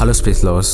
Hello space lovers,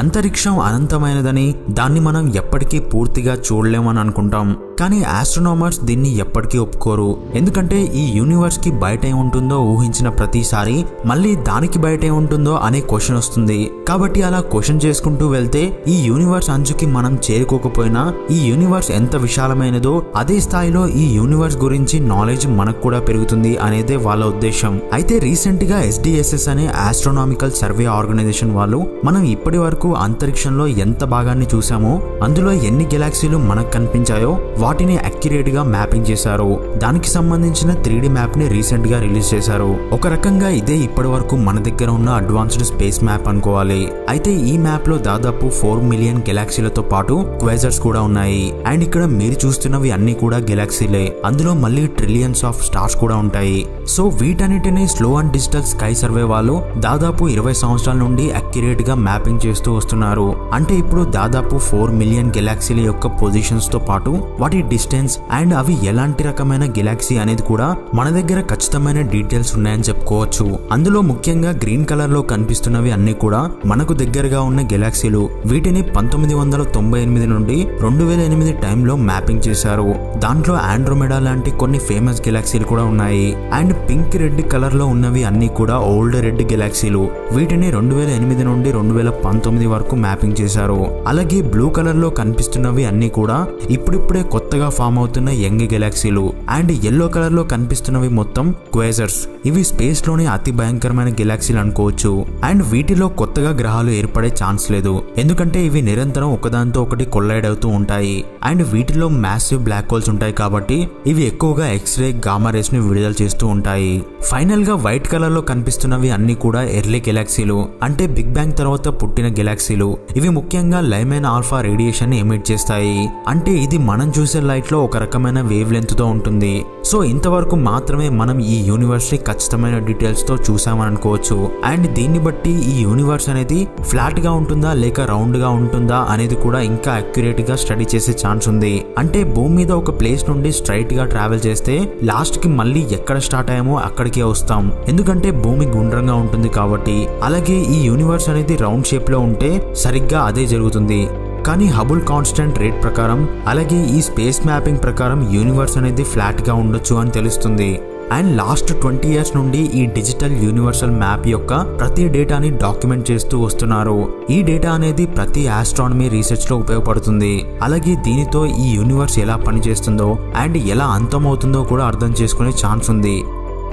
అంతరిక్షం అనంతమైనదని దాన్ని మనం ఎప్పటికీ పూర్తిగా చూడలేమని అనుకుంటాం. కానీ ఆస్ట్రోనామర్స్ దీన్ని ఎప్పటికీ ఒప్పుకోరు. ఎందుకంటే ఈ యూనివర్స్ కి బయట ఉంటుందో ఊహించిన ప్రతిసారి మళ్ళీ దానికి బయట ఉంటుందో అనే క్వశ్చన్ వస్తుంది. కాబట్టి అలా క్వశ్చన్ చేసుకుంటూ వెళ్తే ఈ యూనివర్స్ అంచుకి మనం చేరుకోకపోయినా ఈ యూనివర్స్ ఎంత విశాలమైనదో అదే స్థాయిలో ఈ యూనివర్స్ గురించి నాలెడ్జ్ మనకు కూడా పెరుగుతుంది అనేదే వాళ్ళ ఉద్దేశం. అయితే రీసెంట్ గా SDSS అనే ఆస్ట్రోనామికల్ సర్వే ఆర్గనైజేషన్ వాళ్ళు మనం ఇప్పటి వరకు అంతరిక్షంలో ఎంత భాగాన్ని చూసామో అందులో ఎన్ని గెలాక్సీలు మనకు కనిపించాయో వాటిని అక్యురేట్ గా మ్యాపింగ్ చేశారు. దానికి సంబంధించిన 3D మ్యాప్ ని రీసెంట్ గా రిలీజ్ చేశారు. ఒక రకంగా ఇదే ఇప్పటి వరకు మన దగ్గర ఉన్న అడ్వాన్స్డ్ స్పేస్ మ్యాప్ అనుకోవాలి. అయితే ఈ మ్యాప్ లో దాదాపు 4 మిలియన్ గెలాక్సీలతో పాటు క్వేజర్స్ కూడా ఉన్నాయి. అండ్ ఇక్కడ మీరు చూస్తున్నవి అన్ని కూడా గెలాక్సీలే. అందులో మళ్ళీ ట్రిలియన్స్ ఆఫ్ స్టార్స్ కూడా ఉంటాయి. సో వీటన్నిటిని slow and digital sky survey వాళ్ళు దాదాపు 20 సంవత్సరాల నుండి అక్యురేట్ గా మ్యాపింగ్ చేస్తూ వస్తున్నారు. అంటే ఇప్పుడు దాదాపు 4 మిలియన్ గెలాక్సీల యొక్క పొజిషన్స్ తో పాటు వాటి డిస్టెన్స్ అండ్ అవి ఎలాంటి రకమైన గెలాక్సీ అనేది కూడా మన దగ్గర ఖచ్చితమైన డీటెయిల్స్ ఉన్నాయని చెప్పుకోవచ్చు. అందులో ముఖ్యంగా గ్రీన్ కలర్ లో కనిపిస్తున్నవి అన్ని కూడా మనకు దగ్గరగా ఉన్న గెలాక్సీలు. వీటిని 1998 నుండి 2008 టైంలో మ్యాపింగ్ చేశారు. దాంట్లో ఆండ్రోమెడా లాంటి కొన్ని ఫేమస్ గెలాక్సీలు కూడా ఉన్నాయి. అండ్ పింక్ రెడ్ కలర్ లో ఉన్నవి అన్ని కూడా ఓల్డ్ రెడ్ గెలాక్సీలు. వీటిని 2008 నుండి 2019 వరకు మ్యాపింగ్ చేశారు. అలాగే బ్లూ కలర్ లో కనిపిస్తున్నవి అన్ని కూడా ఇప్పుడిప్పుడే కొత్తగా ఫామ్ అవుతున్న యంగ్ గెలాక్సీలు. అండ్ ఎల్లో కలర్ లో కనిపిస్తున్నవి మొత్తం క్వేజర్స్. ఇవి స్పేస్ లోని అతి భయంకరమైన గెలాక్సీలు అనుకోవచ్చు. అండ్ వీటిలో కొత్తగా గ్రహాలు ఏర్పడే ఛాన్స్ లేదు. ఎందుకంటే ఇవి నిరంతరం ఒకదాంతో ఒకటి కొల్లైడ్ అవుతూ ఉంటాయి. అండ్ వీటిలో మ్యాసివ్ బ్లాక్ హోల్స్ ఉంటాయి కాబట్టి ఇవి ఎక్కువగా ఎక్స్రే గామా రేస్ ని విడుదల చేస్తూ ఉంటాయి. ఫైనల్ గా వైట్ కలర్ లో కనిపిస్తున్నవి అన్ని కూడా ఎర్లీ గెలాక్సీలు, అంటే బిగ్ బ్యాంగ్ తర్వాత పుట్టిన గెలాక్సీలు. ఇవి ముఖ్యంగా లైమెన్ ఆల్ఫా రేడియేషన్ ని ఎమిట్ చేస్తాయి. అంటే ఇది మనం చూసే లైట్ లో ఒక రకమైన వేవ్ లెంత్ తో ఉంటుంది. సో ఇంతవరకు మాత్రమే మనం ఈ యూనివర్స్ ని ఖచ్చితమైన డీటెయిల్స్ తో చూసామని అనుకోవచ్చు. అండ్ దీన్ని బట్టి ఈ యూనివర్స్ అనేది ఫ్లాట్ గా ఉంటుందా లేక రౌండ్ గా ఉంటుందా అనేది కూడా ఇంకా అక్యురేట్ గా స్టడీ చేసే ఛాన్స్ ఉంది. అంటే భూమి మీద ఒక ప్లేస్ నుండి స్ట్రైట్ గా ట్రావెల్ చేస్తే లాస్ట్ కి మళ్ళీ ఎక్కడ స్టార్ట్ అయ్యామో అక్కడికే వస్తాం. ఎందుకంటే భూమి గుండ్రంగా ఉంటుంది కాబట్టి. అలాగే ఈ యూనివర్స్ అనేది రౌండ్ షేప్ లో ఉంటే సరిగ్గా అదే జరుగుతుంది. కానీ హబుల్ కాన్స్టెంట్ రేట్ ప్రకారం అలాగే ఈ స్పేస్ మ్యాపింగ్ ప్రకారం యూనివర్స్ అనేది ఫ్లాట్ గా ఉండొచ్చు అని తెలుస్తుంది. అండ్ లాస్ట్ 20 ఇయర్స్ నుండి ఈ డిజిటల్ యూనివర్సల్ మ్యాప్ యొక్క ప్రతి డేటాని డాక్యుమెంట్ చేస్తూ వస్తున్నారు. ఈ డేటా అనేది ప్రతి ఆస్ట్రానమీ రీసెర్చ్ లో ఉపయోగపడుతుంది. అలాగే దీనితో ఈ యూనివర్స్ ఎలా పనిచేస్తుందో అండ్ ఎలా అంతమవుతుందో కూడా అర్థం చేసుకునే ఛాన్స్ ఉంది.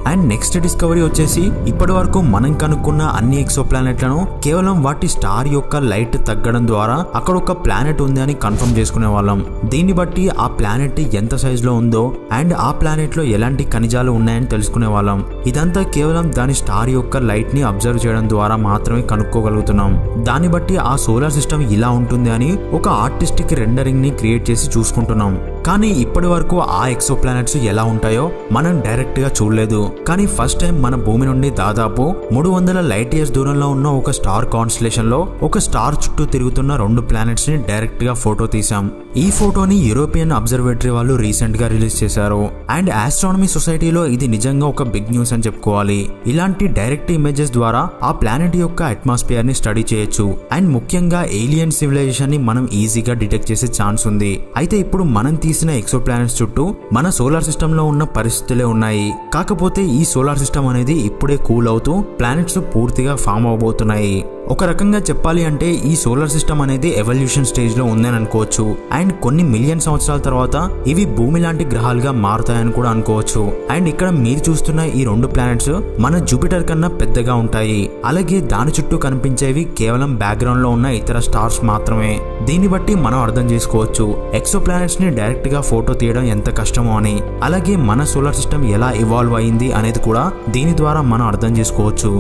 అండ్ నెక్స్ట్ డిస్కవరీ వచ్చేసి ఇప్పటి వరకు మనం కనుక్కున్న అన్ని ఎక్సో ప్లానెట్లను కేవలం వాటి స్టార్ యొక్క లైట్ తగ్గడం ద్వారా అక్కడ ఒక ప్లానెట్ ఉంది అని కన్ఫర్మ్ చేసుకునే వాళ్ళం. దీన్ని బట్టి ఆ ప్లానెట్ ఎంత సైజ్ లో ఉందో అండ్ ఆ ప్లానెట్ లో ఎలాంటి ఖనిజాలు ఉన్నాయని తెలుసుకునే వాళ్ళం. ఇదంతా కేవలం దాని స్టార్ యొక్క లైట్ ని అబ్జర్వ్ చేయడం ద్వారా మాత్రమే కనుక్కోగలుగుతున్నాం. దాన్ని బట్టి ఆ సోలార్ సిస్టమ్ ఇలా ఉంటుంది అని ఒక ఆర్టిస్టిక్ రెండరింగ్ ని క్రియేట్ చేసి చూసుకుంటున్నాం. కానీ ఇప్పటి వరకు ఆ ఎక్సో ప్లానెట్స్ ఎలా ఉంటాయో మనం డైరెక్ట్ గా చూడలేదు. కానీ ఫస్ట్ టైం మన భూమి నుండి దాదాపు 300 లైట్ ఇయర్స్ దూరంలో ఉన్న ఒక స్టార్ కాన్స్టలేషన్ లో ఒక స్టార్ చుట్టూ తిరుగుతున్న 2 ప్లానెట్స్ ని డైరెక్ట్ గా ఫోటో తీసాం. ఈ ఫోటోని యూరోపియన్ అబ్జర్వేటరీ వాళ్ళు రీసెంట్ గా రిలీజ్ చేశారు. అండ్ ఆస్ట్రానమీ సొసైటీలో ఇది నిజంగా ఒక బిగ్ న్యూస్ అని చెప్పుకోవాలి. ఇలాంటి డైరెక్ట్ ఇమేజెస్ ద్వారా ఆ ప్లానెట్ యొక్క అట్మాస్ఫియర్ ని స్టడీ చేయొచ్చు. అండ్ ముఖ్యంగా ఏలియన్ సివిలైజేషన్ ని మనం ఈజీగా డిటెక్ట్ చేసే ఛాన్స్ ఉంది. అయితే ఇప్పుడు మనం తీసిన ఎక్సో ప్లానెట్స్ చుట్టూ మన సోలార్ సిస్టమ్ లో ఉన్న పరిస్థితులే ఉన్నాయి. కాకపోతే ఈ సోలార్ సిస్టమ్ అనేది ఇప్పుడే కూల్ అవుతూ ప్లానెట్స్ పూర్తిగా ఫామ్ అవబోతున్నాయి. ఒక రకంగా చెప్పాలి అంటే ఈ సోలార్ సిస్టమ్ అనేది ఎవల్యూషన్ స్టేజ్ లో ఉందని అనుకోవచ్చు. అండ్ కొన్ని మిలియన్ సంవత్సరాల తర్వాత ఇవి భూమి లాంటి గ్రహాలుగా మారుతాయని కూడా అనుకోవచ్చు. అండ్ ఇక్కడ మీరు చూస్తున్న ఈ 2 ప్లానెట్స్ మన జూపిటర్ కన్నా పెద్దగా ఉంటాయి. అలాగే దాని చుట్టూ కనిపించేవి కేవలం బ్యాక్గ్రౌండ్ లో ఉన్న ఇతర స్టార్స్ మాత్రమే. దీన్ని బట్టి మనం అర్థం చేసుకోవచ్చు ఎక్సో ప్లానెట్స్ ని డైరెక్ట్ గా ఫోటో తీయడం ఎంత కష్టమో అని. అలాగే మన సోలార్ సిస్టమ్ ఎలా ఇవాల్వ్ అయింది అనేది కూడా దీని ద్వారా మనం అర్థం చేసుకోవచ్చు.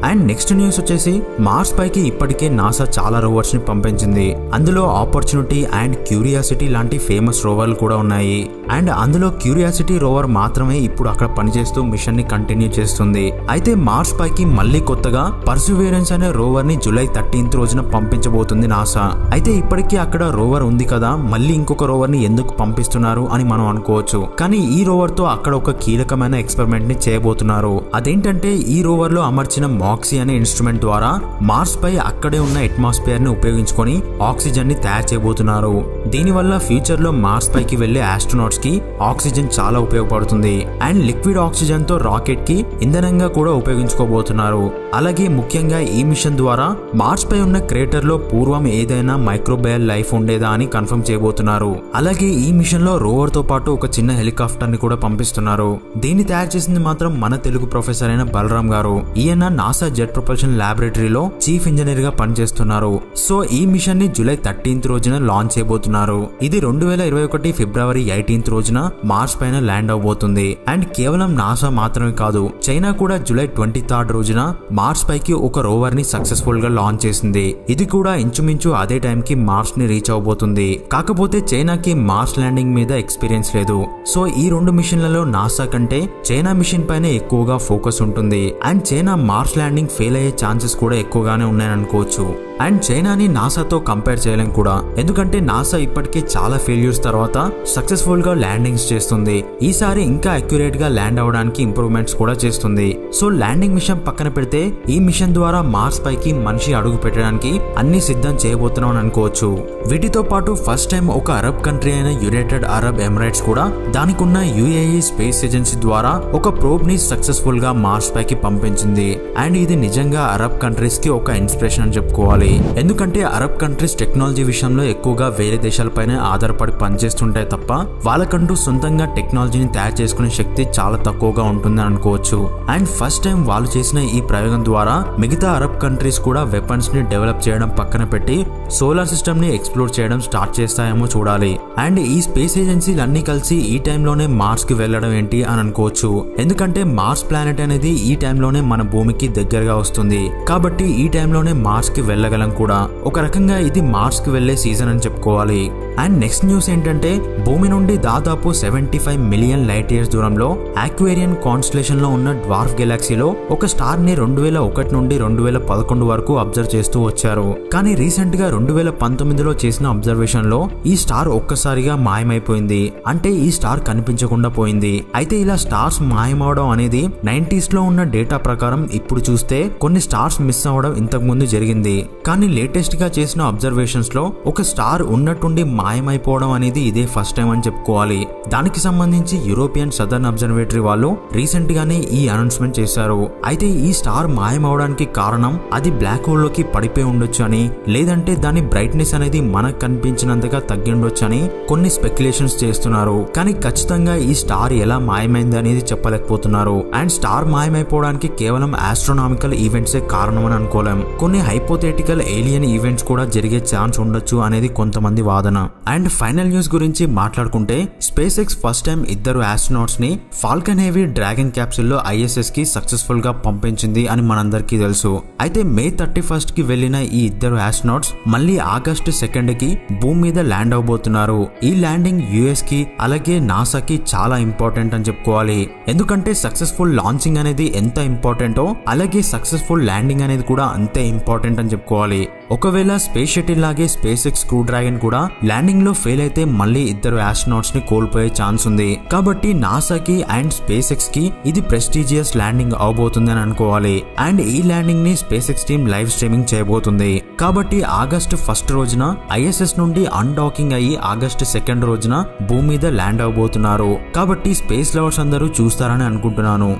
అండ్ నెక్స్ట్ న్యూస్ వచ్చేసి మార్స్ పైకి ఇప్పటికే నాసా చాలా రోవర్స్ ని పంపించింది. అందులో ఆపర్చునిటీ అండ్ క్యూరియాసిటీ లాంటి ఫేమస్ రోవర్లు కూడా ఉన్నాయి. అండ్ అందులో క్యూరియాసిటీ రోవర్ మాత్రమే ఇప్పుడు అక్కడ పనిచేస్తూ మిషన్ ని కంటిన్యూ చేస్తుంది. అయితే మార్స్ పైకి మళ్ళీ కొత్తగా పర్సివియరెన్స్ అనే రోవర్ ని జూలై 13th రోజున పంపించబోతుంది నాసా. అయితే ఇప్పటికీ అక్కడ రోవర్ ఉంది కదా, మళ్ళీ ఇంకొక రోవర్ ని ఎందుకు పంపిస్తున్నారు అని మనం అనుకోవచ్చు. కానీ ఈ రోవర్ తో అక్కడ ఒక కీలకమైన ఎక్స్పెరిమెంట్ ని చేయబోతున్నారు. అదేంటంటే ఈ రోవర్ లో అమర్చిన ఆక్సీ అనే ఇన్స్ట్రుమెంట్ ద్వారా మార్స్ పై అక్కడే ఉన్న అట్మాస్ఫియర్ ని ఉపయోగించుకొని ఆక్సిజన్ ని తయారు చేయబోతున్నారు. దీనివల్ల ఫ్యూచర్ లో మార్స్ పైకి వెళ్లే ఆస్ట్రోనాట్స్ కి ఆక్సిజన్ చాలా ఉపయోగపడుతుంది. అండ్ లిక్విడ్ ఆక్సిజన్ తో రాకెట్ కి ఇంధనంగా కూడా ఉపయోగించుకోబోతున్నారు. అలాగే ముఖ్యంగా ఈ మిషన్ ద్వారా మార్స్ పై ఉన్న క్రేటర్ లో పూర్వం ఏదైనా మైక్రోబయల్ లైఫ్ ఉండేదా అని కన్ఫర్మ్ చేయబోతున్నారు. అలాగే ఈ మిషన్ లో రోవర్ తో పాటు ఒక చిన్న హెలికాప్టర్ ని కూడా పంపిస్తున్నారు. దీన్ని తయారు చేసింది మాత్రం మన తెలుగు ప్రొఫెసర్ అయిన బలరాం గారు. ఈయన నాసా జెట్ ప్రొపల్షన్ ల్యాబొరేటరీలో చీఫ్ ఇంజనీర్ గా పనిచేస్తున్నారు. సో ఈ మిషన్ ని జూలై 13th రోజున లాంచ్ చేయబోతున్నారు. ఇది 2021 ఫిబ్రవరి 18th రోజున మార్స్ పైన ల్యాండ్ అవబోతుంది. అండ్ కేవలం నాసా మాత్రమే కాదు, చైనా కూడా జూలై 23rd రోజున మార్స్ పైకి ఒక రోవర్ ని సక్సెస్ఫుల్ గా లాంచ్ చేసింది. ఇది కూడా ఇంచుమించు అదే టైం కి మార్స్ ని రీచ్ అవబోతుంది. కాకపోతే చైనాకి మార్స్ ల్యాండింగ్ మీద ఎక్స్పీరియన్స్ లేదు. సో ఈ రెండు మిషన్లలో నాసా కంటే చైనా మిషన్ పైన ఎక్కువగా ఫోకస్ ఉంటుంది. And China Mars landing fail అయ్యే ఛాన్సెస్ కూడా ఎక్కువగానే ఉన్నాయని అనుకోవచ్చు. అండ్ చైనాని నాసాతో కంపేర్ చేయలేం కూడా, ఎందుకంటే నాసా ఇప్పటికే చాలా ఫెయిల్యూర్స్ తర్వాత సక్సెస్ఫుల్ గా ల్యాండింగ్స్ చేస్తుంది. ఈసారి ఇంకా అక్యురేట్ గా ల్యాండ్ అవడానికి ఇంప్రూవ్మెంట్స్ కూడా చేస్తుంది. సో ల్యాండింగ్ మిషన్ పక్కన పెడితే ఈ మిషన్ ద్వారా మార్స్ పైకి మనిషి అడుగు పెట్టడానికి అన్ని సిద్ధం చేయబోతున్నాం అని అనుకోవచ్చు. వీటితో పాటు ఫస్ట్ టైం ఒక అరబ్ కంట్రీ అయిన యునైటెడ్ అరబ్ ఎమిరేట్స్ కూడా దానికున్న యుఏఈ స్పేస్ ఏజెన్సీ ద్వారా ఒక ప్రోబ్ ని సక్సెస్ఫుల్ గా మార్స్ పైకి పంపించింది. అండ్ ఇది నిజంగా అరబ్ కంట్రీస్ కి ఒక ఇన్స్పిరేషన్ అని చెప్పుకోవాలి. ఎందుకంటే అరబ్ కంట్రీస్ టెక్నాలజీ విషయంలో ఎక్కువగా వేరే దేశాలపైనే ఆధారపడి పనిచేస్తుంటాయి తప్ప వాళ్ళకంటూ సొంతంగా టెక్నాలజీని తయారు చేసుకునే శక్తి చాలా తక్కువగా ఉంటుందని అనుకోవచ్చు. అండ్ ఫస్ట్ టైం వాళ్ళు చేసిన ఈ ప్రయోగం ద్వారా మిగతా అరబ్ కంట్రీస్ కూడా వెపన్స్ ని డెవలప్ చేయడం పక్కన పెట్టి సోలార్ సిస్టమ్ ని ఎక్స్ప్లోర్ చేయడం స్టార్ట్ చేస్తాయేమో చూడాలి. అండ్ ఈ స్పేస్ ఏజెన్సీలు అన్ని కలిసి ఈ టైంలోనే మార్స్ కి వెళ్లడం ఏంటి అని అనుకోవచ్చు. ఎందుకంటే మార్స్ ప్లానెట్ అనేది ఈ టైంలోనే మన భూమికి దగ్గరగా వస్తుంది. కాబట్టి ఈ టైంలోనే మార్స్ కి వెళ్ళగలం కూడా. ఒక రకంగా ఇది మార్స్ కి వెళ్లే సీజన్ అని చెప్పుకోవాలి. అండ్ నెక్స్ట్ న్యూస్ ఏంటంటే భూమి నుండి దాదాపు 75 మిలియన్ లైట్ ఇయర్స్ దూరంలో ఆక్వేరియన్ కాన్స్టలేషన్ లో ఉన్న డ్వార్ఫ్ గెలాక్సీలో ఒక స్టార్ ని 2001 నుండి 2011 వరకు అబ్జర్వ్ చేస్తూ వచ్చారు. కానీ రీసెంట్ గా 2019లో చేసిన అబ్జర్వేషన్ లో ఈ స్టార్ ఒక్కసారిగా మాయమైపోయింది. అంటే ఈ స్టార్ కనిపించకుండా పోయింది. అయితే ఇలా స్టార్స్ మాయమవడం అనేది 90s లో ఉన్న డేటా ప్రకారం ఇప్పుడు చూస్తే కొన్ని స్టార్స్ మిస్ అవ్వడం ఇంతకు ముందు జరిగింది. కానీ లేటెస్ట్ గా చేసిన అబ్జర్వేషన్స్ లో ఒక స్టార్ ఉన్నట్టుండి మాయమైపోవడం అనేది ఇదే ఫస్ట్ టైం అని చెప్పుకోవాలి. దానికి సంబంధించి యూరోపియన్ సదర్న్ అబ్జర్వేటరీ వాళ్ళు రీసెంట్ గానే ఈ అనౌన్స్మెంట్ చేశారు. అయితే ఈ స్టార్ మాయమవడానికి కారణం అది బ్లాక్ హోల్ లోకి పడిపోయి ఉండొచ్చు అని, లేదంటే దాని బ్రైట్నెస్ అనేది మనకు కనిపించినంతగా తగ్గి ఉండొచ్చు అని కొన్ని స్పెక్యులేషన్స్ చేస్తున్నారు. కానీ ఖచ్చితంగా ఈ స్టార్ ఎలా మాయమైంది అనేది చెప్పలేకపోతున్నారు. అండ్ స్టార్ మాయమైపోవడానికి కేవలం ఆస్ట్రోనామికల్ ఈవెంట్సే కారణం అని అనుకోలేం. కొన్ని హైపోథెటికల్ ఏలియన్ ఈవెంట్స్ కూడా జరిగే ఛాన్స్ ఉండొచ్చు అనేది కొంతమంది వాదన. అండ్ ఫైనల్ న్యూస్ గురించి మాట్లాడుకుంటే స్పేస్ ఎక్స్ ఫస్ట్ టైం ఇద్దరు ఆస్ట్రోనాట్స్ ని ఫాల్కన్ హెవీ డ్రాగన్ క్యాప్సూల్ లో ISS కి సక్సెస్ఫుల్ గా పంపించింది అని మనందరికీ తెలుసు. అయితే మే 31st కి వెళ్లిన ఈ ఇద్దరు ఆస్ట్రోనాట్స్ మళ్ళీ ఆగస్టు 2nd కి భూమి మీద ల్యాండ్ అవబోతున్నారు. ఈ ల్యాండింగ్ US కి అలాగే నాసాకి చాలా ఇంపార్టెంట్ అని చెప్పుకోవాలి. ఎందుకంటే సక్సెస్ఫుల్ లాంచింగ్ అనేది ఎంత ఇంపార్టెంటో అలాగే సక్సెస్ఫుల్ ల్యాండింగ్ అనేది కూడా అంతే ఇంపార్టెంట్ అని చెప్పుకోవాలి. ఒకవేళ స్పేస్ షటిల్ లాగే స్పేస్ ఎక్స్ క్రూ డ్రాగన్ కూడా ల్యాండింగ్ లో ఫెయిల్ అయితే మళ్ళీ ఇద్దరు ఆస్ట్రోనాట్స్ ని కోల్పోయే ఛాన్స్ ఉంది. కాబట్టి నాసాకి అండ్ స్పేస్ ఎక్స్ కి ఇది ప్రెస్టీజియస్ ల్యాండింగ్ అవబోతుంది అని అనుకోవాలి. అండ్ ఈ ల్యాండింగ్ ని space X team live streaming చేయబోతుంది. కాబట్టి ఆగస్టు 1st రోజున ISS నుండి అన్డాకింగ్ అయ్యి ఆగస్టు 2nd రోజున భూమి మీద ల్యాండ్ అవబోతున్నారు. కాబట్టి స్పేస్ లవర్స్ అందరూ చూస్తారని అనుకుంటున్నాను.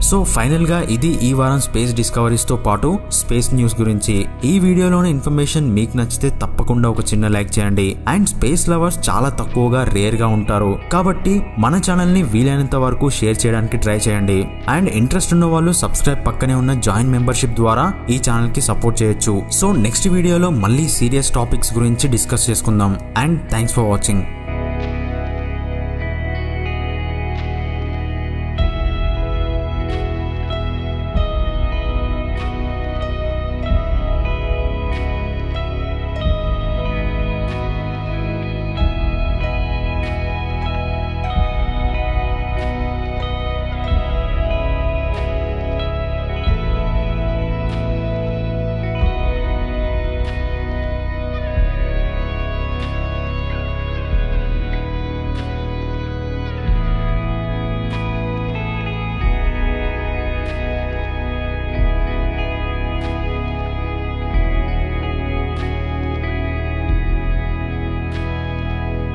సో ఫైనల్ గా ఇది ఈ వారం స్పేస్ డిస్కవరీస్ తో పాటు స్పేస్ న్యూస్ గురించి. ఈ వీడియోలోని ఇన్ఫర్మేషన్ మీకు నచ్చితే తప్పకుండా ఒక చిన్న లైక్ చేయండి. అండ్ స్పేస్ లవర్స్ చాలా తక్కువగా రేర్ గా ఉంటారు. కాబట్టి మన ఛానల్ ని వీలైనంత వరకు షేర్ చేయడానికి ట్రై చేయండి. అండ్ ఇంట్రెస్ట్ ఉన్న వాళ్ళు సబ్స్క్రైబ్ పక్కనే ఉన్న జాయిన్ మెంబర్షిప్ ద్వారా ఈ ఛానల్ కి సపోర్ట్ చేయొచ్చు. సో నెక్స్ట్ వీడియోలో మళ్ళీ సీరియస్ టాపిక్స్ గురించి డిస్కస్ చేసుకుందాం. And thanks for watching.